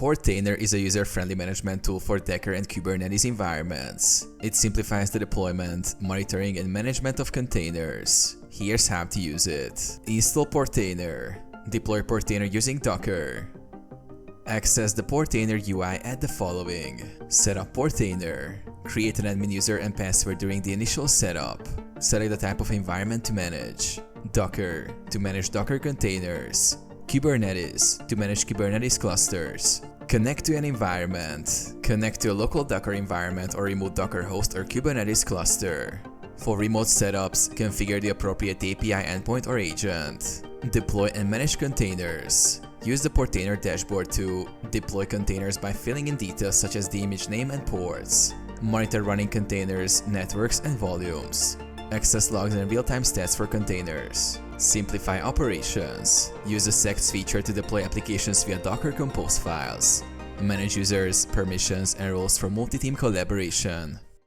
Portainer is a user-friendly management tool for Docker and Kubernetes environments. It simplifies the deployment, monitoring, and management of containers. Here's how to use it. Install Portainer. Deploy Portainer using Docker. Access the Portainer UI at the following. Set up Portainer. Create an admin user and password during the initial setup. Select the type of environment to manage. Docker, to manage Docker containers. Kubernetes, to manage Kubernetes clusters. Connect to an environment. Connect to a local Docker environment or remote Docker host or Kubernetes cluster. For remote setups, configure the appropriate API endpoint or agent. Deploy and manage containers. Use the Portainer dashboard to deploy containers by filling in details such as the image name and ports. Monitor running containers, networks, and volumes. Access logs and real-time stats for containers. Simplify operations. Use the sects feature to deploy applications via Docker Compose files. Manage users, permissions, and roles for multi-team collaboration.